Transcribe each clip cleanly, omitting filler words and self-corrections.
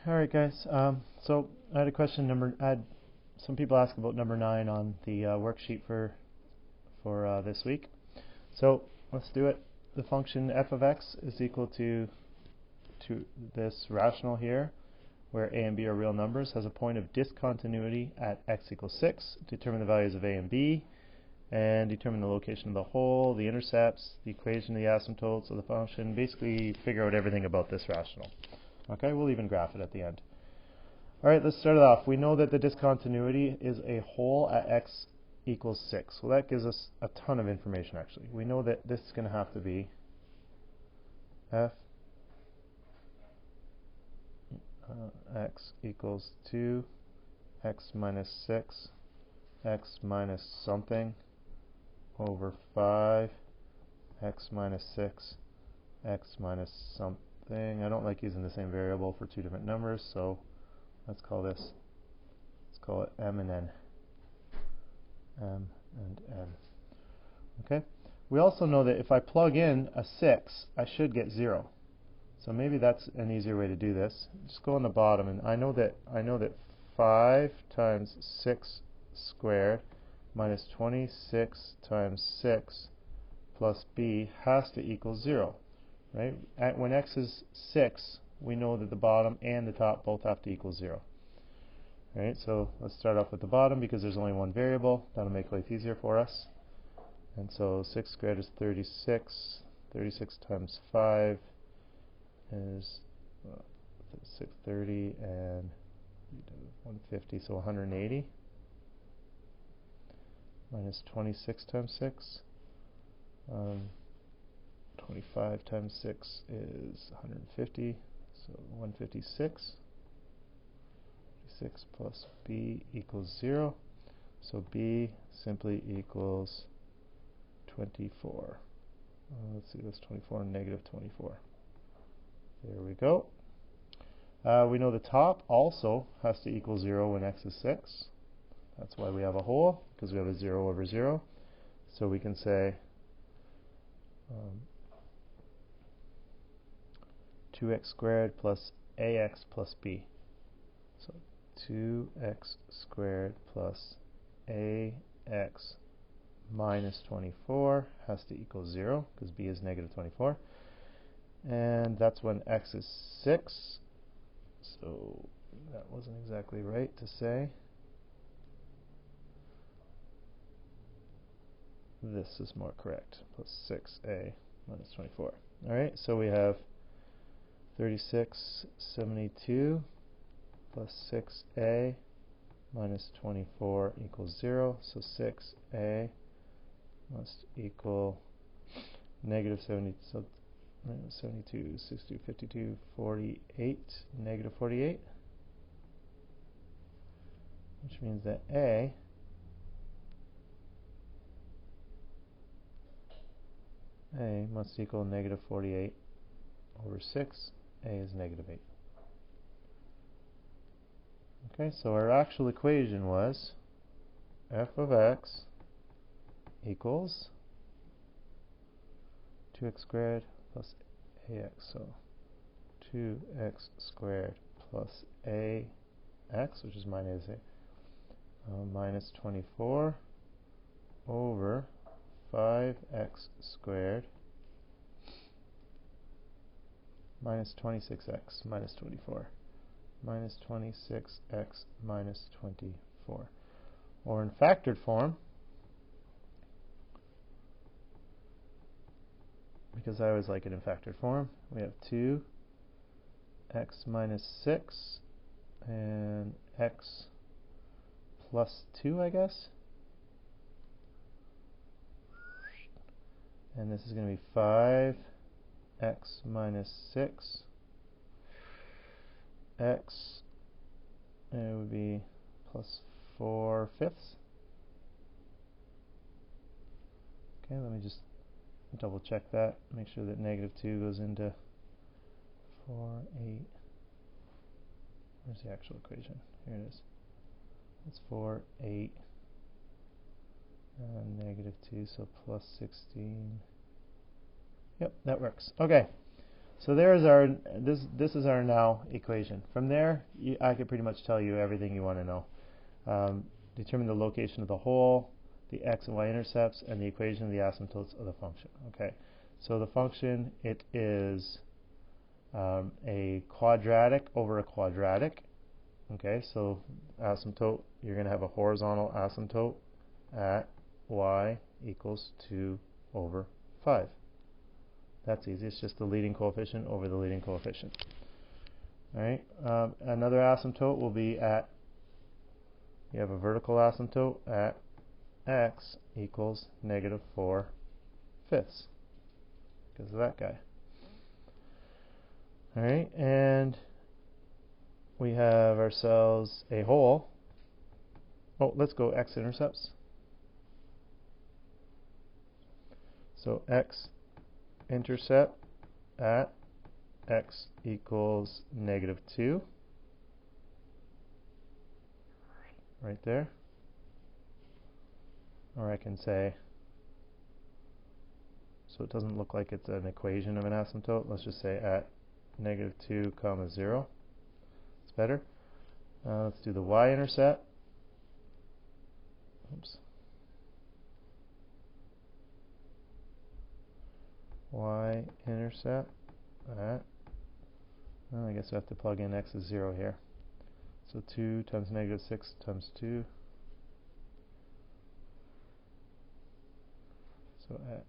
All right, guys. So I had a question. I had some people ask about number 9 on the worksheet for this week. So let's do it. The function f of x is equal to this rational here, where a and b are real numbers, has a point of discontinuity at x equals 6. Determine the values of a and b, and determine the location of the hole, the intercepts, the equation of the asymptotes of the function. Basically, figure out everything about this rational. Okay, we'll even graph it at the end. All right, let's start it off. We know that the discontinuity is a hole at x equals 6. Well, that gives us a ton of information, actually. We know that this is going to have to be f x equals 2, x minus 6, x minus something over 5, x minus 6, x minus something. I don't like using the same variable for two different numbers, so let's call it m and n. M and n. Okay? We also know that if I plug in a 6, I should get 0. So maybe that's an easier way to do this. Just go on the bottom, and I know that 5 times 6 squared minus 26 times 6 plus b has to equal 0. Right? When x is 6, we know that the bottom and the top both have to equal 0. Right? So let's start off with the bottom because there's only one variable. That'll make life easier for us. And so 6 squared is 36. 36 times 5 is 630 and 150, so 180. Minus 26 times 6. 25 times 6 is 150, so 156. 6 plus b equals 0, so b simply equals 24. Let's see, that's 24 and negative 24. There we go. We know the top also has to equal 0 when x is 6. That's why we have a hole, because we have a 0 over 0. So we can say 2x squared plus ax plus b. So 2x squared plus ax minus 24 has to equal 0, because b is negative 24. And that's when x is 6. So that wasn't exactly right to say. This is more correct, plus 6a minus 24. All right, so we have 3672 plus 6a minus 24 equals 0. So 6a must equal negative 70. So 72, 62, 52, 48, negative 48. Which means that a must equal negative 48 over 6. A is negative 8. Okay, so our actual equation was f of x equals 2x squared plus ax. So 2x squared plus ax, which is minus minus 24 over 5x squared minus 26x minus 24. Minus 26x minus 24. Or in factored form, because I always like it in factored form, we have 2x minus 6 and x plus 2, I guess. And this is going to be 5x minus 6. X, it would be plus 4/5. Okay, let me just double check that. Make sure that negative 2 goes into 4, 8. Where's the actual equation? Here it is. It's 4, 8, negative 2, so plus 16. Yep, that works. Okay, So there's our this is our now equation. From there, I could pretty much tell you everything you want to know. Determine the location of the hole, the x and y intercepts, and the equation of the asymptotes of the function. Okay, so the function, it is a quadratic over a quadratic. Okay, so asymptote, you're going to have a horizontal asymptote at y equals 2 over 5. That's easy. It's just the leading coefficient over the leading coefficient. All right. Another asymptote will be at, you have a vertical asymptote at x equals negative 4/5 because of that guy. All right. And we have ourselves a hole. Oh, let's go x-intercepts. So x-intercept at x equals negative 2, right there. Or I can say, so it doesn't look like it's an equation of an asymptote, let's just say at negative 2 comma 0. It's better. Let's do the y-intercept. Oops. Y-intercept at, well, I guess I have to plug in x is 0 here. So 2 times negative 6 times 2. So at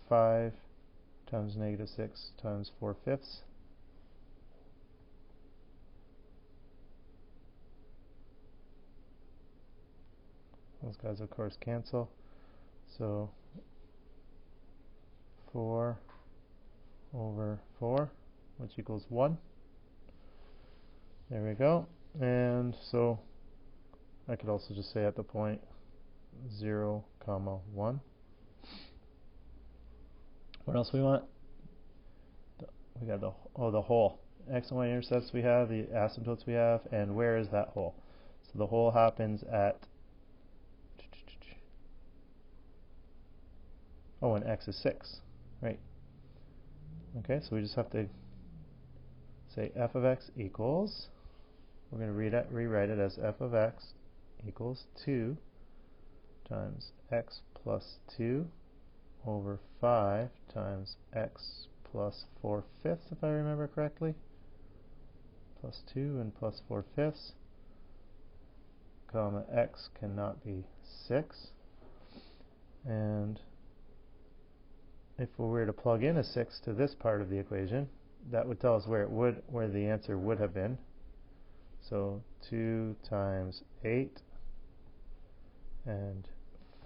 5 times negative 6 times 4/5. Those guys, of course, cancel. So 4 over 4, which equals 1. There we go. And so I could also just say at the point 0 comma 1. What else we want? We got the hole. X and y intercepts we have, the asymptotes we have, and where is that hole? So the hole happens at, oh, and x is 6, right? Okay, so we just have to say f of x equals, we're going to rewrite it as f of x equals 2 times x plus 2 over 5 times x plus 4/5, if I remember correctly. Plus 2 and plus 4/5, comma x cannot be 6. And if we were to plug in a 6 to this part of the equation, that would tell us where the answer would have been. So 2 times 8 and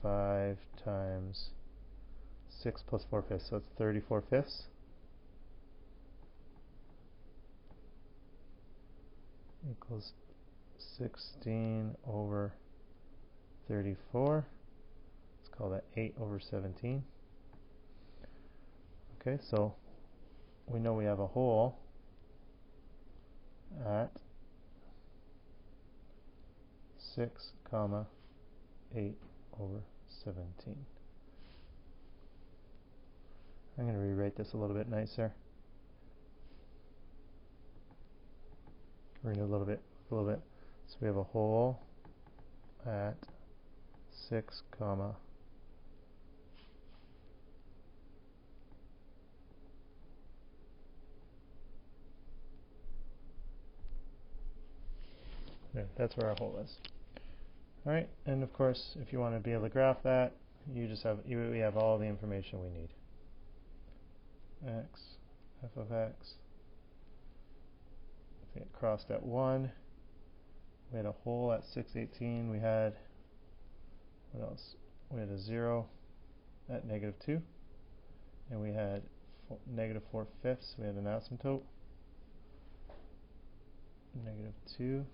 5 times 6 plus 4/5, so it's 34/5 equals 16 over 34. Let's call that 8 over 17. Okay, so we know we have a hole at 6 comma 8 over 17. I'm going to rewrite this a little bit nicer. Read a little bit. So we have a hole at 6 comma there, that's where our hole is. All right, and of course, if you want to be able to graph that, we have all the information we need. X, f of x. I think it crossed at 1. We had a hole at 618. We had, what else? We had a 0 at negative 2. And we had negative 4/5. We had an asymptote. Negative 2.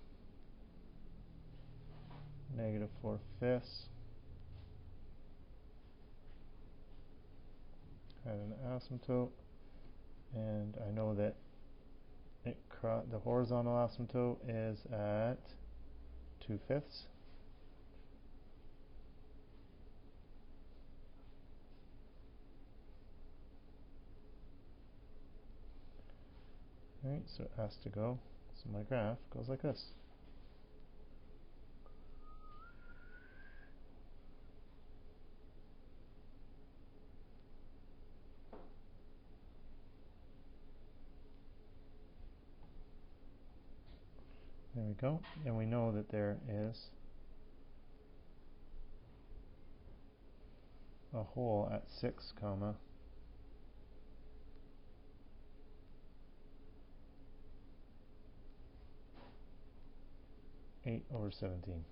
Negative 4/5. Had an asymptote. And I know that it the horizontal asymptote is at 2/5. Alright, so it has to go. So my graph goes like this. There we go. And we know that there is a hole at 6, 8/17.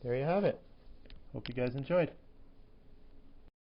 There you have it. Hope you guys enjoyed.